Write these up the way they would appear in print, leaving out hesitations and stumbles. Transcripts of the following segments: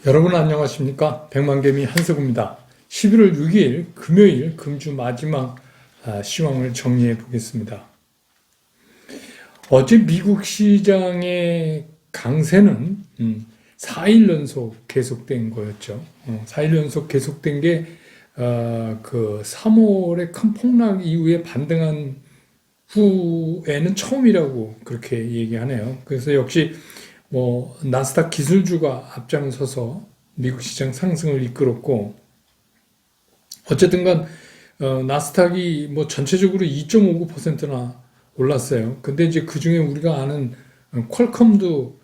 여러분 안녕하십니까? 백만개미 한석우입니다. 11월 6일 금요일 금주 마지막 시황을 정리해 보겠습니다. 어제 미국 시장의 강세는 4일 연속 계속된 거였죠. 4일 연속 계속된 게 그 3월의 큰 폭락 이후에 반등한 후에는 처음이라고 그렇게 얘기하네요. 그래서 역시 나스닥 기술주가 앞장서서 미국 시장 상승을 이끌었고, 어쨌든 간 나스닥이 전체적으로 2.59%나 올랐어요. 근데 이제 그 중에 우리가 아는 퀄컴도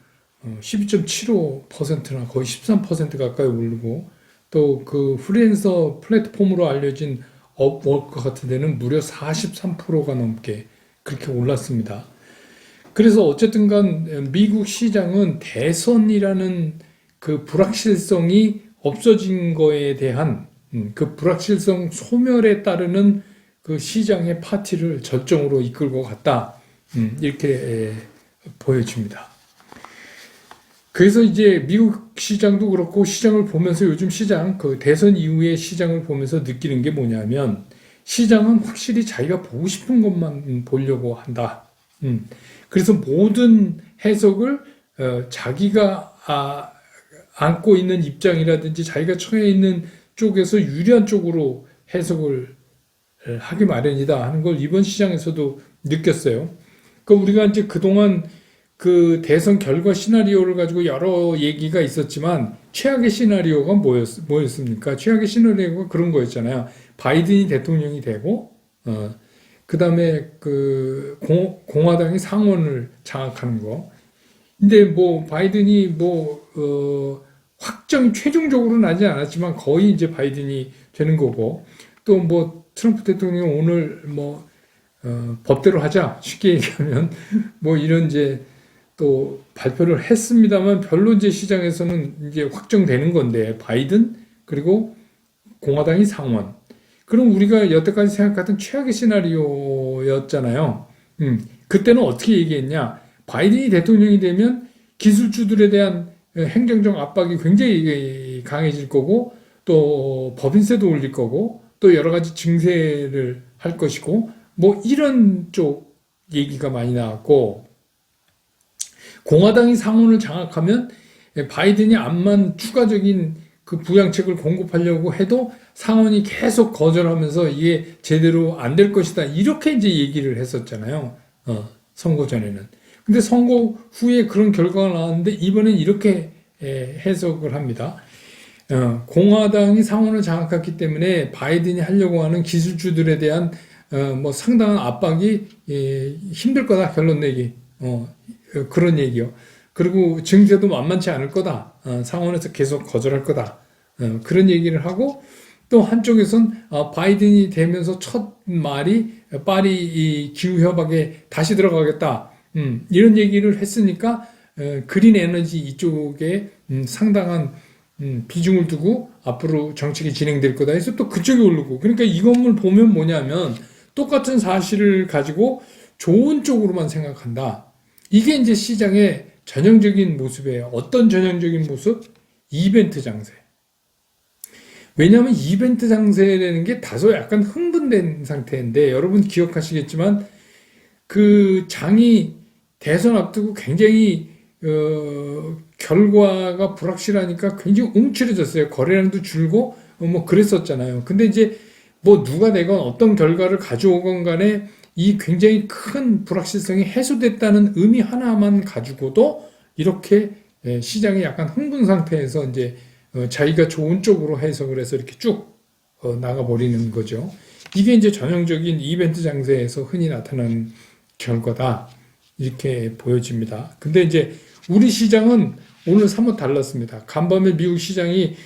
12.75%나 거의 13% 가까이 오르고, 또 그 프리랜서 플랫폼으로 알려진 업워크 같은 데는 무려 43%가 넘게 그렇게 올랐습니다. 그래서 어쨌든 간 미국 시장은 대선이라는 그 불확실성이 없어진 거에 대한 그 불확실성 소멸에 따르는 그 시장의 파티를 절정으로 이끌고 갔다. 이렇게 보여집니다. 그래서 이제 미국 시장도 그렇고 시장을 보면서 요즘 시장, 그 대선 이후의 시장을 보면서 느끼는 게 뭐냐면 시장은 확실히 자기가 보고 싶은 것만 보려고 한다. 그래서 모든 해석을 자기가 안고 있는 입장이라든지 자기가 처해 있는 쪽에서 유리한 쪽으로 해석을 하기 마련이다 하는 걸 이번 시장에서도 느꼈어요. 그러니까 우리가 이제 그동안 그 대선 결과 시나리오를 가지고 여러 얘기가 있었지만 최악의 시나리오가 뭐였습니까? 최악의 시나리오가 그런 거였잖아요. 바이든이 대통령이 되고 그 다음에 그 공화당이 상원을 장악하는 거. 근데 바이든이 확정이 최종적으로 나지 않았지만 거의 이제 바이든이 되는 거고, 또 트럼프 대통령이 오늘 법대로 하자 쉽게 얘기하면 이런 이제 또 발표를 했습니다만 별로 이제 시장에서는 이제 확정되는 건데, 바이든 그리고 공화당이 상원. 그럼 우리가 여태까지 생각했던 최악의 시나리오였잖아요. 그때는 어떻게 얘기했냐? 바이든이 대통령이 되면 기술주들에 대한 행정적 압박이 굉장히 강해질 거고, 또 법인세도 올릴 거고, 또 여러 가지 증세를 할 것이고, 이런 쪽 얘기가 많이 나왔고, 공화당이 상원을 장악하면 바이든이 암만 추가적인 그 부양책을 공급하려고 해도 상원이 계속 거절하면서 이게 제대로 안 될 것이다. 이렇게 이제 얘기를 했었잖아요. 선거 전에는. 근데 선거 후에 그런 결과가 나왔는데 이번엔 이렇게 해석을 합니다. 공화당이 상원을 장악했기 때문에 바이든이 하려고 하는 기술주들에 대한 상당한 압박이 힘들 거다. 결론 내기. 그런 얘기요. 그리고 증세도 만만치 않을 거다. 상원에서 계속 거절할 거다. 그런 얘기를 하고, 또 한쪽에선 바이든이 되면서 첫 말이 파리 이 기후협약에 다시 들어가겠다. 이런 얘기를 했으니까 그린 에너지 이쪽에 상당한 비중을 두고 앞으로 정책이 진행될 거다 해서 또 그쪽이 오르고. 그러니까 이것을 보면 뭐냐면 똑같은 사실을 가지고 좋은 쪽으로만 생각한다. 이게 이제 시장의 전형적인 모습이에요. 어떤 전형적인 모습? 이벤트 장세. 왜냐하면 이벤트 장세라는 게 다소 약간 흥분된 상태인데, 여러분 기억하시겠지만 그 장이 대선 앞두고 굉장히 결과가 불확실하니까 굉장히 움츠러졌어요. 거래량도 줄고 그랬었잖아요. 근데 이제 누가 되건 어떤 결과를 가져오건 간에 이 굉장히 큰 불확실성이 해소됐다는 의미 하나만 가지고도 이렇게 시장이 약간 흥분 상태에서 이제 자기가 좋은 쪽으로 해석을 해서 이렇게 쭉 나가버리는 거죠. 이게 이제 전형적인 이벤트 장세에서 흔히 나타나는 결과다. 이렇게 보여집니다. 근데 이제 우리 시장은 오늘 사뭇 달랐습니다. 간밤에 미국 시장이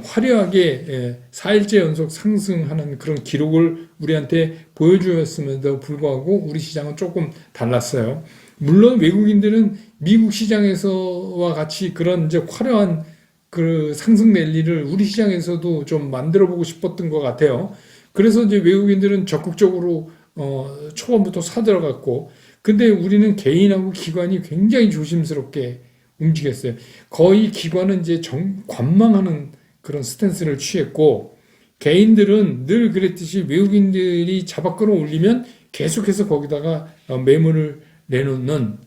화려하게 4일째 연속 상승하는 그런 기록을 우리한테 보여주었음에도 불구하고 우리 시장은 조금 달랐어요. 물론 외국인들은 미국 시장에서와 같이 그런 이제 화려한 그 상승 랠리를 우리 시장에서도 좀 만들어 보고 싶었던 것 같아요. 그래서 이제 외국인들은 적극적으로 초반부터 사들어갔고, 근데 우리는 개인하고 기관이 굉장히 조심스럽게 움직였어요. 거의 기관은 이제 관망하는 그런 스탠스를 취했고, 개인들은 늘 그랬듯이 외국인들이 잡아 끌어올리면 계속해서 거기다가 매물을 내놓는,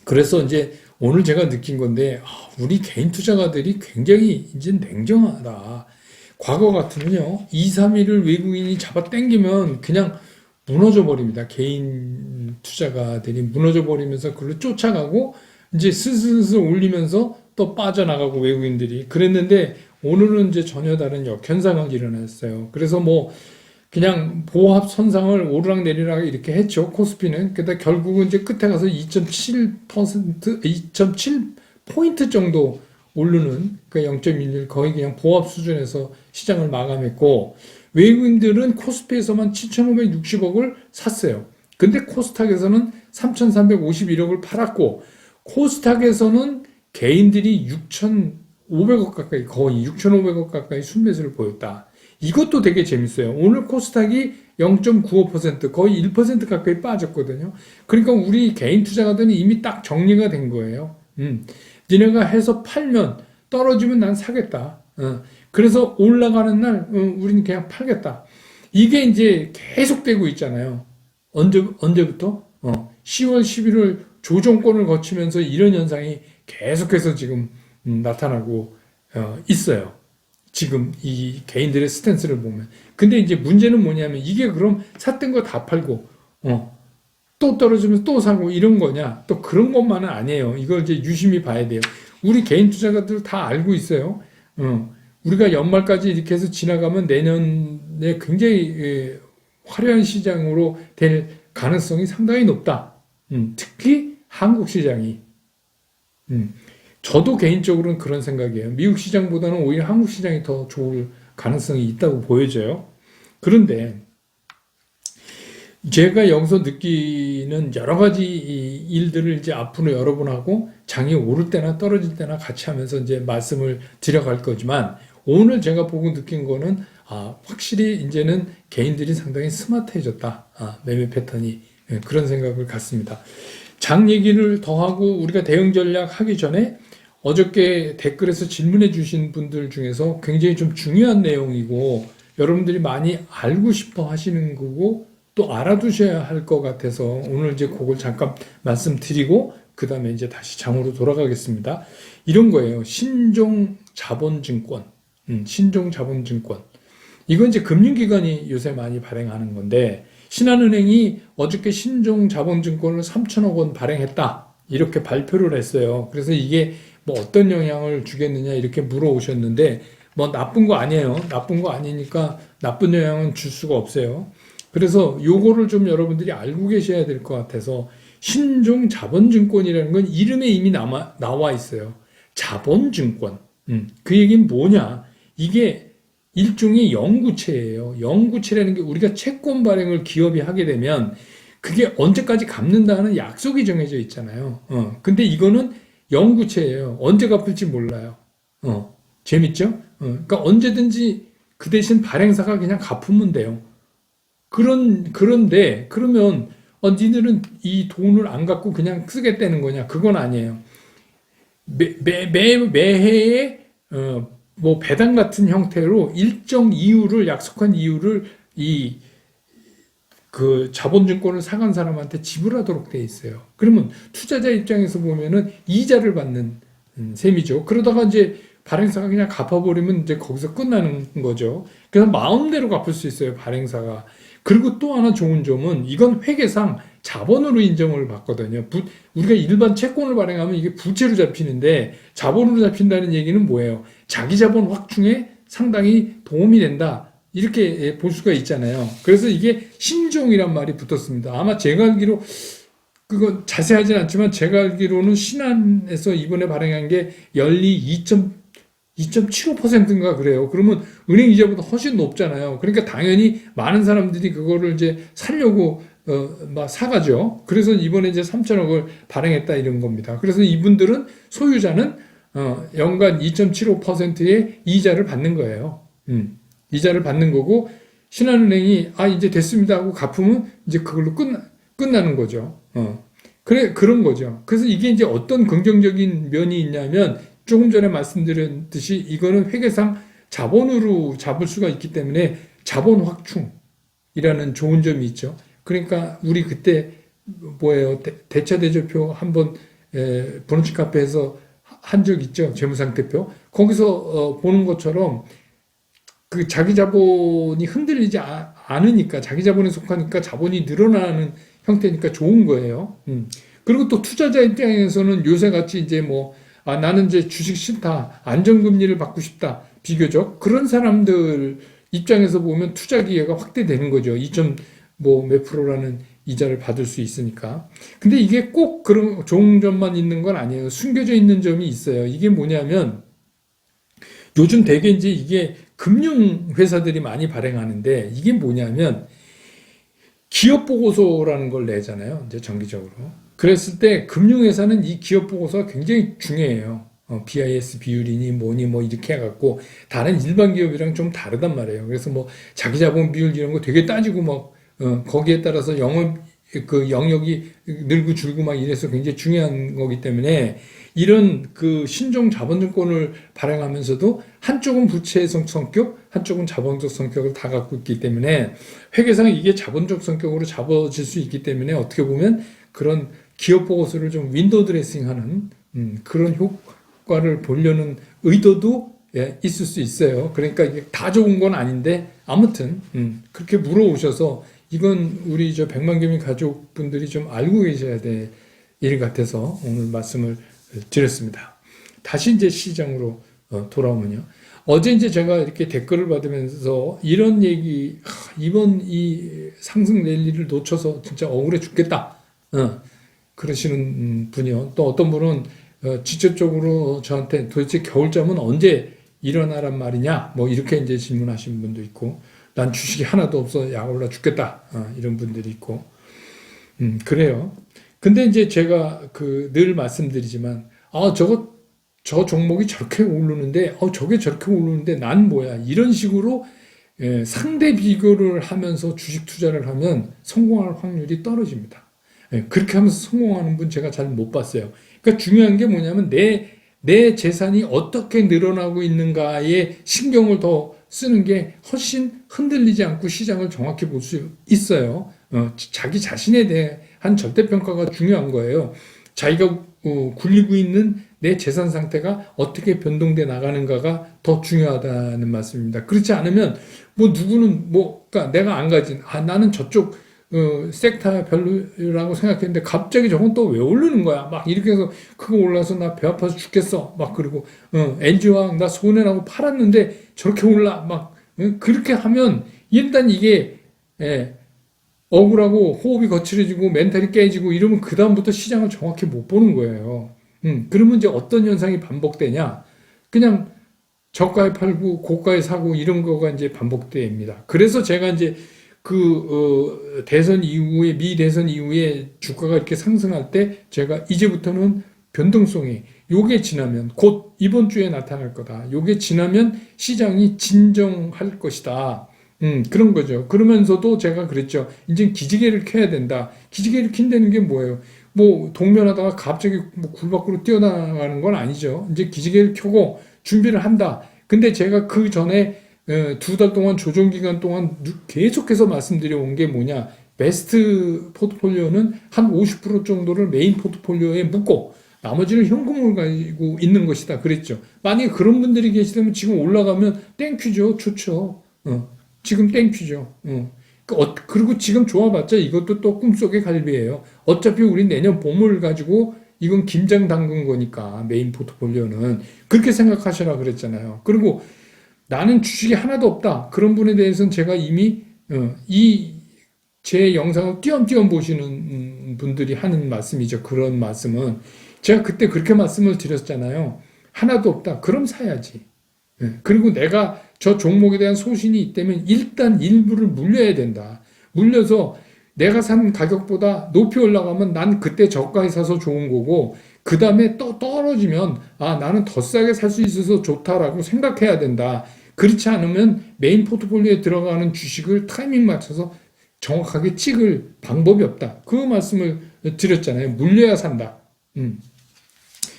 그래서 이제 오늘 제가 느낀 건데, 우리 개인 투자가들이 굉장히 이제 냉정하다. 과거 같으면요, 2, 3일을 외국인이 잡아 당기면 그냥 무너져 버립니다. 개인 투자가들이 무너져 버리면서 그걸로 쫓아가고, 이제 슬슬슬 올리면서 또 빠져나가고 외국인들이. 그랬는데, 오늘은 이제 전혀 다른 역현상이 일어났어요. 그래서 뭐, 그냥 보합 선상을 오르락내리락 이렇게 했죠. 코스피는. 그다 결국은 이제 끝에 가서 2.7포인트 정도 오르는 그 0.11 거의 그냥 보합 수준에서 시장을 마감했고, 외국인들은 코스피에서만 7,560억을 샀어요. 근데 코스닥에서는 3,351억을 팔았고, 코스닥에서는 개인들이 6,500억 가까이, 거의 6,500억 가까이 순매수를 보였다. 이것도 되게 재밌어요. 오늘 코스닥이 0.95% 거의 1% 가까이 빠졌거든요. 그러니까 우리 개인 투자가들은 이미 딱 정리가 된 거예요. 니네가 해서 팔면 떨어지면 난 사겠다. 그래서 올라가는 날 우리는 그냥 팔겠다. 이게 이제 계속되고 있잖아요. 언제부터? 10월, 11월 조정권을 거치면서 이런 현상이 계속해서 지금 나타나고 있어요. 지금 이 개인들의 스탠스를 보면. 근데 이제 문제는 뭐냐면 이게 그럼 샀던 거 다 팔고 또 떨어지면 또 사고 이런 거냐? 또 그런 것만은 아니에요. 이걸 이제 유심히 봐야 돼요. 우리 개인 투자자들 다 알고 있어요. 우리가 연말까지 이렇게 해서 지나가면 내년에 굉장히 화려한 시장으로 될 가능성이 상당히 높다. 특히 한국 시장이. 저도 개인적으로는 그런 생각이에요. 미국 시장보다는 오히려 한국 시장이 더 좋을 가능성이 있다고 보여져요. 그런데 제가 여기서 느끼는 여러 가지 일들을 이제 앞으로 여러 번 하고 장이 오를 때나 떨어질 때나 같이 하면서 이제 말씀을 드려갈 거지만, 오늘 제가 보고 느낀 거는 확실히 이제는 개인들이 상당히 스마트해졌다. 매매 패턴이. 그런 생각을 갖습니다. 장 얘기를 더 하고 우리가 대응 전략 하기 전에 어저께 댓글에서 질문해 주신 분들 중에서 굉장히 좀 중요한 내용이고 여러분들이 많이 알고 싶어 하시는 거고 또 알아두셔야 할 것 같아서 오늘 이제 그걸 잠깐 말씀드리고 그 다음에 이제 다시 장으로 돌아가겠습니다. 이런 거예요. 신종자본증권. 신종자본증권. 이건 이제 금융기관이 요새 많이 발행하는 건데, 신한은행이 어저께 신종자본증권을 3천억 원 발행했다. 이렇게 발표를 했어요. 그래서 이게 뭐 어떤 영향을 주겠느냐 이렇게 물어오셨는데, 뭐 나쁜 거 아니에요. 나쁜 거 아니니까 나쁜 영향은 줄 수가 없어요. 그래서 요거를 좀 여러분들이 알고 계셔야 될 것 같아서, 신종자본증권이라는 건 이름에 이미 나와 있어요. 자본증권. 그 얘기는 뭐냐? 이게 일종의 영구채예요. 영구채라는 게 우리가 채권 발행을 기업이 하게 되면 그게 언제까지 갚는다는 약속이 정해져 있잖아요. 근데 이거는 영구채예요. 언제 갚을지 몰라요. 재밌죠? 그러니까 언제든지 그 대신 발행사가 그냥 갚으면 돼요. 그런데 그러면 니들은 이 돈을 안 갖고 그냥 쓰겠다는 거냐? 그건 아니에요. 매해에 뭐 배당 같은 형태로 일정 이유를 약속한 이유를 그 자본증권을 사간 사람한테 지불하도록 돼 있어요. 그러면 투자자 입장에서 보면은 이자를 받는 셈이죠. 그러다가 이제 발행사가 그냥 갚아버리면 이제 거기서 끝나는 거죠. 그래서 마음대로 갚을 수 있어요, 발행사가. 그리고 또 하나 좋은 점은 이건 회계상 자본으로 인정을 받거든요. 우리가 일반 채권을 발행하면 이게 부채로 잡히는데 자본으로 잡힌다는 얘기는 뭐예요? 자기 자본 확충에 상당히 도움이 된다. 이렇게 볼 수가 있잖아요. 그래서 이게 신종이란 말이 붙었습니다. 아마 제가 알기로 그거 자세하진 않지만 제가 알기로는 신한에서 이번에 발행한 게 연리 2.75%인가 그래요. 그러면 은행 이자보다 훨씬 높잖아요. 그러니까 당연히 많은 사람들이 그거를 이제 사려고 막 사가죠. 그래서 이번에 이제 3천억을 발행했다 이런 겁니다. 그래서 이분들은 소유자는 연간 2.75%의 이자를 받는 거예요. 이자를 받는 거고 신한은행이 이제 됐습니다 하고 갚으면 이제 그걸로 끝나는 거죠. 그런 거죠. 그래서 이게 이제 어떤 긍정적인 면이 있냐면 조금 전에 말씀드렸듯이 이거는 회계상 자본으로 잡을 수가 있기 때문에 자본 확충이라는 좋은 점이 있죠. 그러니까 우리 그때 뭐예요? 대차 대조표 한번 브런치 카페에서 한 적 있죠. 재무상태표. 거기서 보는 것처럼 그 자기 자본이 흔들리지 않으니까 자기 자본에 속하니까 자본이 늘어나는 형태니까 좋은 거예요. 그리고 또 투자자 입장에서는 요새 같이 이제 뭐 나는 이제 주식 싫다, 안정금리를 받고 싶다, 비교적 그런 사람들 입장에서 보면 투자 기회가 확대되는 거죠. 2점 뭐 몇 프로라는 이자를 받을 수 있으니까. 근데 이게 꼭 그런 좋은 점만 있는 건 아니에요. 숨겨져 있는 점이 있어요. 이게 뭐냐면 요즘 되게 이제 이게 금융 회사들이 많이 발행하는데 이게 뭐냐면 기업 보고서라는 걸 내잖아요. 이제 정기적으로. 그랬을 때 금융회사는 이 기업 보고서가 굉장히 중요해요. BIS 비율이니 뭐니 뭐 이렇게 해갖고 다른 일반 기업이랑 좀 다르단 말이에요. 그래서 뭐 자기 자본 비율 이런 거 되게 따지고 막 거기에 따라서 그 영역이 늘고 줄고 막 이래서 굉장히 중요한 거기 때문에 이런 그 신종 자본증권을 발행하면서도 한쪽은 부채성 성격, 한쪽은 자본적 성격을 다 갖고 있기 때문에 회계상 이게 자본적 성격으로 잡아질 수 있기 때문에 어떻게 보면 그런 기업 보고서를 좀 윈도우 드레싱하는 그런 효과를 보려는 의도도 있을 수 있어요. 그러니까 이게 다 좋은 건 아닌데 아무튼 그렇게 물어오셔서 이건 우리 저 백만개미 가족분들이 좀 알고 계셔야 될 일 같아서 오늘 말씀을 드렸습니다. 다시 이제 시장으로 돌아오면요. 어제 이제 제가 이렇게 댓글을 받으면서 이런 얘기, 이번 이 상승 랠리를 놓쳐서 진짜 억울해 죽겠다. 그러시는 분이요. 또 어떤 분은 직접적으로 저한테 도대체 겨울잠은 언제 일어나란 말이냐? 뭐 이렇게 이제 질문하시는 분도 있고, 난 주식이 하나도 없어 약 올라 죽겠다. 이런 분들이 있고, 그래요. 근데 이제 제가 늘 말씀드리지만, 저 종목이 저렇게 오르는데, 저게 저렇게 오르는데 난 뭐야? 이런 식으로 상대 비교를 하면서 주식 투자를 하면 성공할 확률이 떨어집니다. 그렇게 하면서 성공하는 분 제가 잘 못 봤어요. 그러니까 중요한 게 뭐냐면 내 재산이 어떻게 늘어나고 있는가에 신경을 더 쓰는 게 훨씬 흔들리지 않고 시장을 정확히 볼 수 있어요. 자기 자신에 대한 절대평가가 중요한 거예요. 자기가 굴리고 있는 내 재산 상태가 어떻게 변동돼 나가는가가 더 중요하다는 말씀입니다. 그렇지 않으면 뭐 누구는 그러니까 내가 안 가진 나는 저쪽 섹터 별로라고 생각했는데 갑자기 저건 또 왜 오르는 거야? 막 이렇게 해서 그거 올라서 나 배 아파서 죽겠어. 막 그리고 엔지왕 나 손해라고 팔았는데 저렇게 올라 막 그렇게 하면 일단 이게 억울하고 호흡이 거칠어지고 멘탈이 깨지고 이러면 그 다음부터 시장을 정확히 못 보는 거예요. 그러면 이제 어떤 현상이 반복되냐? 그냥 저가에 팔고 고가에 사고 이런 거가 이제 반복됩니다. 그래서 제가 이제 대선 이후에, 미 대선 이후에 주가가 이렇게 상승할 때 제가 이제부터는 변동성이 요게 지나면 곧 이번 주에 나타날 거다. 요게 지나면 시장이 진정할 것이다. 그런 거죠. 그러면서도 제가 그랬죠. 이제 기지개를 켜야 된다. 기지개를 킨다는 게 뭐예요? 뭐 동면하다가 갑자기 굴 밖으로 뛰어나가는 건 아니죠. 이제 기지개를 켜고 준비를 한다. 근데 제가 그 전에 2달 동안 조정 기간 동안 계속해서 말씀드려 온 게 뭐냐. 베스트 포트폴리오는 한 50% 정도를 메인 포트폴리오에 묶고 나머지는 현금을 가지고 있는 것이다. 그랬죠. 만약에 그런 분들이 계시다면 지금 올라가면 땡큐죠. 좋죠. 지금 땡큐죠. 그리고 지금 좋아봤자 이것도 또 꿈속의 갈비예요. 어차피 우리 내년 봄을 가지고 이건 김장 담근 거니까 메인 포트폴리오는 그렇게 생각하시라 그랬잖아요. 그리고 나는 주식이 하나도 없다. 그런 분에 대해서는 제가 이미 제 영상을 띄엄띄엄 보시는 분들이 하는 말씀이죠. 그런 말씀은 제가 그때 그렇게 말씀을 드렸잖아요. 하나도 없다. 그럼 사야지. 그리고 내가 저 종목에 대한 소신이 있다면 일단 일부를 물려야 된다. 물려서 내가 산 가격보다 높이 올라가면 난 그때 저가에 사서 좋은 거고 그 다음에 또 떨어지면 나는 더 싸게 살 수 있어서 좋다라고 생각해야 된다. 그렇지 않으면 메인 포트폴리오에 들어가는 주식을 타이밍 맞춰서 정확하게 찍을 방법이 없다. 그 말씀을 드렸잖아요. 물려야 산다.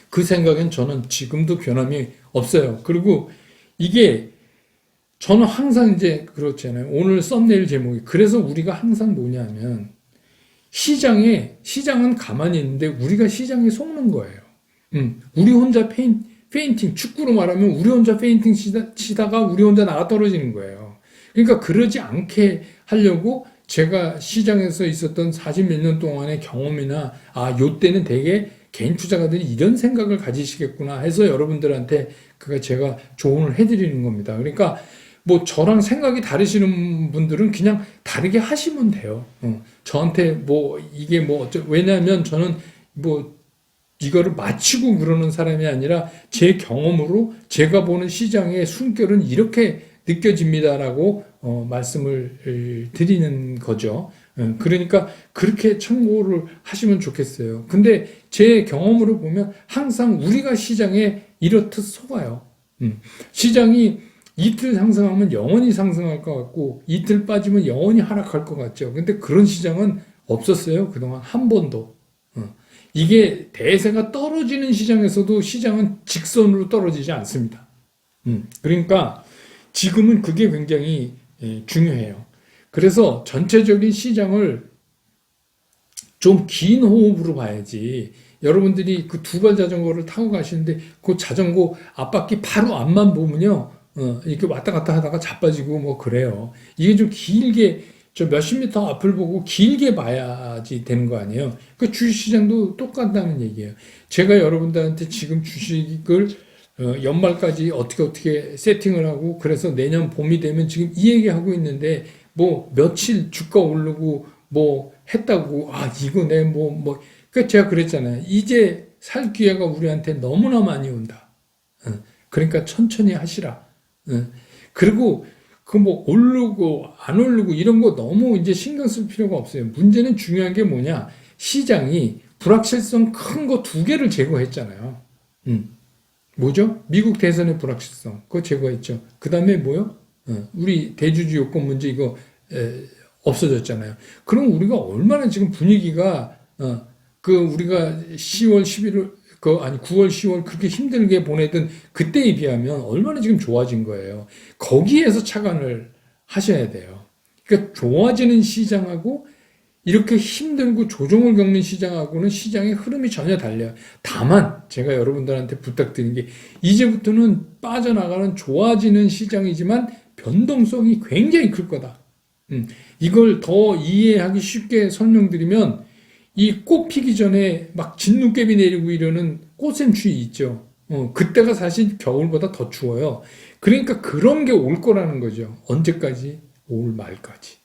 그 생각엔 저는 지금도 변함이 없어요. 그리고 이게 저는 항상 이제 그렇잖아요. 오늘 썸네일 제목이 그래서 우리가 항상 뭐냐면 시장은 가만히 있는데 우리가 시장에 속는 거예요. 우리 혼자 페인팅, 축구로 말하면 우리 혼자 페인팅 치다가 우리 혼자 나가 떨어지는 거예요. 그러니까 그러지 않게 하려고 제가 시장에서 있었던 40 몇 년 동안의 경험이나 요때는 되게 개인 투자가들이 이런 생각을 가지시겠구나 해서 여러분들한테 제가 조언을 해드리는 겁니다. 그러니까 뭐 저랑 생각이 다르시는 분들은 그냥 다르게 하시면 돼요. 저한테 뭐 이게 뭐 왜냐하면 저는 뭐 이거를 맞추고 그러는 사람이 아니라 제 경험으로 제가 보는 시장의 숨결은 이렇게 느껴집니다라고 말씀을 드리는 거죠. 그러니까 그렇게 참고를 하시면 좋겠어요. 근데 제 경험으로 보면 항상 우리가 시장에 이렇듯 속아요. 시장이 이틀 상승하면 영원히 상승할 것 같고 이틀 빠지면 영원히 하락할 것 같죠. 근데 그런 시장은 없었어요. 그동안 한 번도. 이게 대세가 떨어지는 시장에서도 시장은 직선으로 떨어지지 않습니다. 그러니까 지금은 그게 굉장히 중요해요. 그래서 전체적인 시장을 좀 긴 호흡으로 봐야지. 여러분들이 그 두발 자전거를 타고 가시는데 그 자전거 앞바퀴 바로 앞만 보면요. 이렇게 왔다 갔다 하다가 자빠지고 뭐 그래요. 이게 좀 길게 저 몇십 미터 앞을 보고 길게 봐야지 되는 거 아니에요. 그 주식시장도 똑같다는 얘기예요. 제가 여러분들한테 지금 주식을 연말까지 어떻게 세팅을 하고 그래서 내년 봄이 되면 지금 이 얘기하고 있는데 뭐 며칠 주가 오르고 뭐 했다고 이거 그러니까 제가 그랬잖아요. 이제 살 기회가 우리한테 너무나 많이 온다. 그러니까 천천히 하시라. 그리고 그 뭐 오르고 안 오르고 이런 거 너무 이제 신경 쓸 필요가 없어요. 문제는 중요한 게 뭐냐? 시장이 불확실성 큰 거 두 개를 제거했잖아요. 뭐죠? 미국 대선의 불확실성 그거 제거했죠. 그 다음에 뭐요? 우리 대주주 요건 문제 이거 없어졌잖아요. 그럼 우리가 얼마나 지금 분위기가 우리가 10월 11월 9월 10월 그렇게 힘들게 보내던 그때에 비하면 얼마나 지금 좋아진 거예요. 거기에서 착안을 하셔야 돼요. 그러니까 좋아지는 시장하고 이렇게 힘들고 조정을 겪는 시장하고는 시장의 흐름이 전혀 달라요. 다만 제가 여러분들한테 부탁드린 게 이제부터는 빠져나가는 좋아지는 시장이지만 변동성이 굉장히 클 거다. 이걸 더 이해하기 쉽게 설명드리면 이 꽃 피기 전에 막 진눈깨비 내리고 이러는 꽃샘추위 있죠. 그때가 사실 겨울보다 더 추워요. 그러니까 그런 게 올 거라는 거죠. 언제까지? 올 말까지.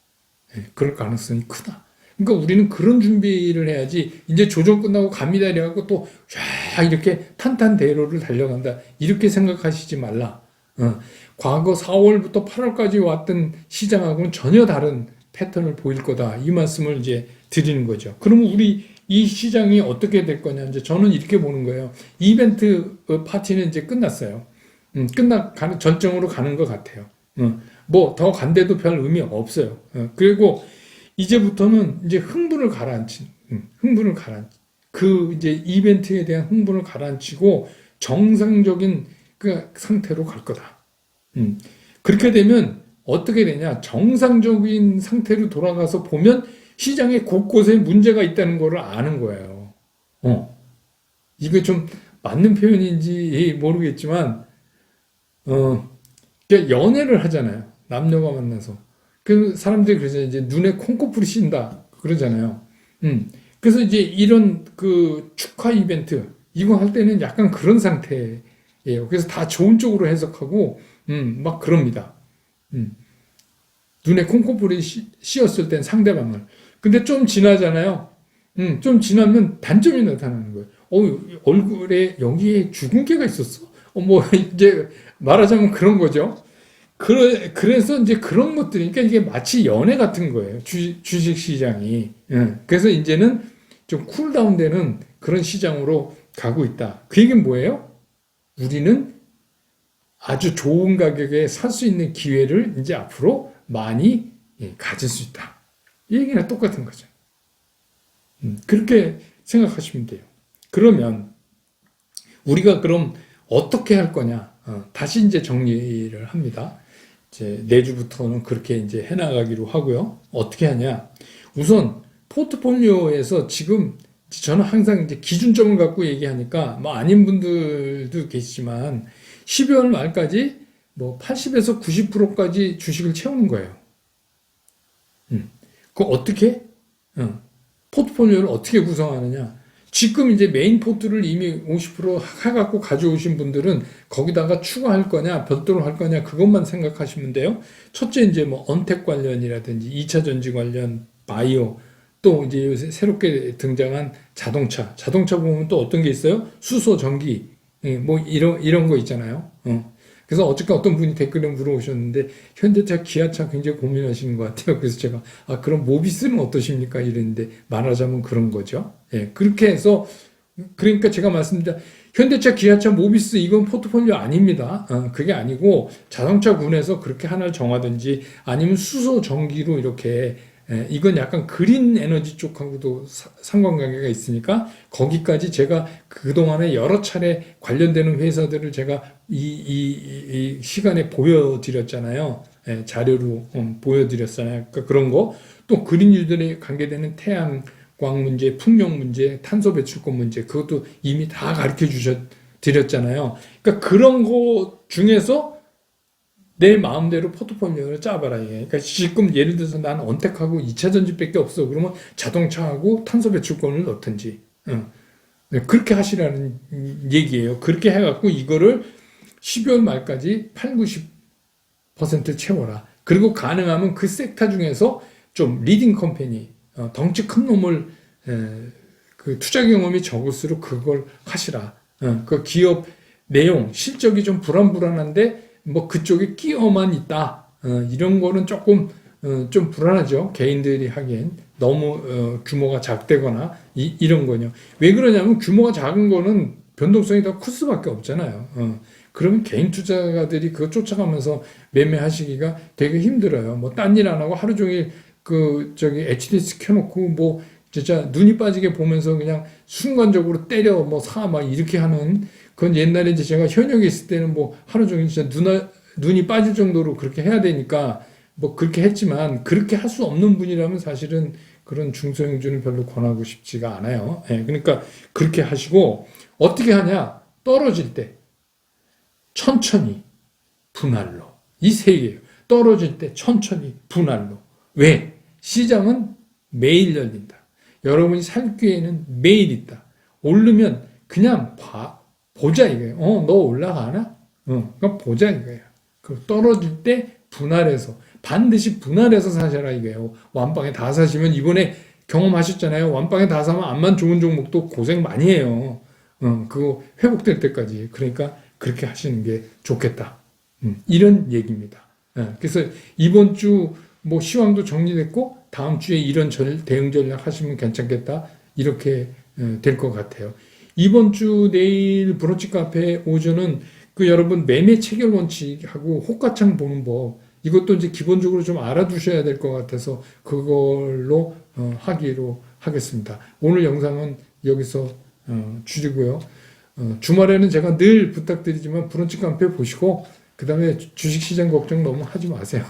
그럴 가능성이 크다. 그러니까 우리는 그런 준비를 해야지 이제 조정 끝나고 갑니다 이래갖고 또 쫙 이렇게 탄탄대로를 달려간다. 이렇게 생각하시지 말라. 과거 4월부터 8월까지 왔던 시장하고는 전혀 다른 패턴을 보일 거다. 이 말씀을 이제 드리는 거죠. 그러면 우리 이 시장이 어떻게 될 거냐. 이제 저는 이렇게 보는 거예요. 이벤트 파티는 이제 끝났어요. 전정으로 가는 것 같아요. 뭐 더 간데도 별 의미 없어요. 그리고 이제부터는 이제 흥분을 가라앉힌, 그 이제 이벤트에 대한 흥분을 가라앉히고 정상적인 그 상태로 갈 거다. 그렇게 되면 어떻게 되냐? 정상적인 상태로 돌아가서 보면 시장에 곳곳에 문제가 있다는 걸 아는 거예요. 이게 좀 맞는 표현인지 모르겠지만, 연애를 하잖아요. 남녀가 만나서. 그 사람들이 그러잖아요. 이제 눈에 콩코풀이 쉰다. 그러잖아요. 그래서 이제 이런 그 축하 이벤트, 이거 할 때는 약간 그런 상태예요. 그래서 다 좋은 쪽으로 해석하고, 막 그럽니다. 눈에 콩코풀이 씌었을 땐 상대방을. 근데 좀 지나잖아요. 좀 지나면 단점이 나타나는 거예요. 얼굴에 여기에 주근깨가 있었어? 뭐 이제 말하자면 그런 거죠. 그래서 이제 그런 것들이, 그러니까 이게 마치 연애 같은 거예요. 주식 시장이. 그래서 이제는 좀 쿨다운 되는 그런 시장으로 가고 있다. 그 얘기는 뭐예요? 우리는 아주 좋은 가격에 살 수 있는 기회를 이제 앞으로 많이 가질 수 있다. 이 얘기랑 똑같은 거죠. 그렇게 생각하시면 돼요. 그러면 우리가 그럼 어떻게 할 거냐? 다시 이제 정리를 합니다. 이제 내주부터는 그렇게 이제 해나가기로 하고요. 어떻게 하냐? 우선 포트폴리오에서 지금 저는 항상 이제 기준점을 갖고 얘기하니까 뭐 아닌 분들도 계시지만 12월 말까지 뭐 80에서 90%까지 주식을 채우는 거예요. 그 어떻게? 포트폴리오를 어떻게 구성하느냐? 지금 이제 메인 포트를 이미 50% 해갖고 가져오신 분들은 거기다가 추가할 거냐, 별도로 할 거냐, 그것만 생각하시면 돼요. 첫째, 이제 뭐 언택 관련이라든지 2차 전지 관련, 바이오, 또 이제 요새 새롭게 등장한 자동차 보면 또 어떤 게 있어요? 수소, 전기, 뭐 이런 거 있잖아요. 그래서 어저께 어떤 분이 댓글에 물어보셨는데 현대차, 기아차 굉장히 고민하시는 것 같아요. 그래서 제가 그럼 모비스는 어떠십니까? 이랬는데 말하자면 그런 거죠. 예, 그렇게 해서 그러니까 제가 말씀드린 현대차, 기아차, 모비스 이건 포트폴리오 아닙니다. 그게 아니고 자동차군에서 그렇게 하나를 정하든지 아니면 수소, 전기로 이렇게 이건 약간 그린 에너지 쪽하고도 상관관계가 있으니까 거기까지 제가 그동안에 여러 차례 관련되는 회사들을 제가 이 시간에 보여드렸잖아요. 자료로 보여드렸잖아요. 그러니까 그런 거. 또 그린유들에 관계되는 태양광 문제, 풍력 문제, 탄소 배출권 문제 그것도 이미 다 가르쳐 드렸잖아요. 그러니까 그런 거 중에서 내 마음대로 포트폴리오를 짜봐라. 그러니까 지금 예를 들어서 난 언택하고 2차 전지밖에 없어. 그러면 자동차하고 탄소 배출권을 넣든지. 네, 그렇게 하시라는 얘기예요. 그렇게 해갖고 이거를 12월 말까지 8, 90% 채워라. 그리고 가능하면 그 섹터 중에서 좀 리딩 컴퍼니, 덩치 큰 놈을 그 투자 경험이 적을수록 그걸 하시라. 그 기업 내용, 실적이 좀 불안한데 뭐 그쪽에 끼어만 있다. 이런 거는 조금 좀 불안하죠. 개인들이 하기엔 너무 규모가 작대거나 이런 거요. 왜 그러냐면 규모가 작은 거는 변동성이 더 클 수밖에 없잖아요. 그러면 개인 투자가들이 그거 쫓아가면서 매매하시기가 되게 힘들어요. 뭐 딴 일 안 하고 하루 종일 HDS 켜놓고 뭐 진짜 눈이 빠지게 보면서 그냥 순간적으로 때려 뭐 사 막 이렇게 하는 그건 옛날에 이제 제가 현역에 있을 때는 뭐 하루 종일 진짜 눈이 빠질 정도로 그렇게 해야 되니까 뭐 그렇게 했지만 그렇게 할 수 없는 분이라면 사실은 그런 중소형주는 별로 권하고 싶지가 않아요. 그러니까 그렇게 하시고 어떻게 하냐? 떨어질 때 천천히 분할로 이 세 개예요. 떨어질 때 천천히 분할로. 왜? 시장은 매일 열린다. 여러분이 살 기회는 매일 있다. 오르면 그냥 보자 이거예요. 너 올라가나? 그럼 보자 이거예요. 그 떨어질 때 분할해서 반드시 분할해서 사셔라 이거예요. 완빵에 다 사시면 이번에 경험하셨잖아요. 완빵에 다 사면 암만 좋은 종목도 고생 많이 해요. 그거 회복될 때까지. 그러니까 그렇게 하시는 게 좋겠다. 이런 얘기입니다. 그래서 이번 주 뭐 시황도 정리됐고 다음 주에 이런 대응 전략 하시면 괜찮겠다. 이렇게 될 것 같아요. 이번 주 내일 브런치 카페 오전은 그 여러분 매매 체결 원칙하고 호가창 보는 법 이것도 이제 기본적으로 좀 알아두셔야 될 것 같아서 그걸로 하기로 하겠습니다. 오늘 영상은 여기서 줄이고요. 주말에는 제가 늘 부탁드리지만 브런치 카페 보시고 그 다음에 주식시장 걱정 너무 하지 마세요.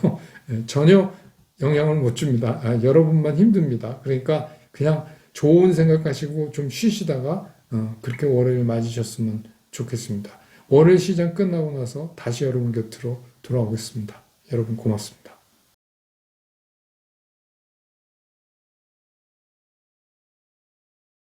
전혀 영향을 못 줍니다. 여러분만 힘듭니다. 그러니까 그냥 좋은 생각하시고 좀 쉬시다가 그렇게 월요일 맞으셨으면 좋겠습니다. 월요일 시장 끝나고 나서 다시 여러분 곁으로 돌아오겠습니다. 여러분 고맙습니다.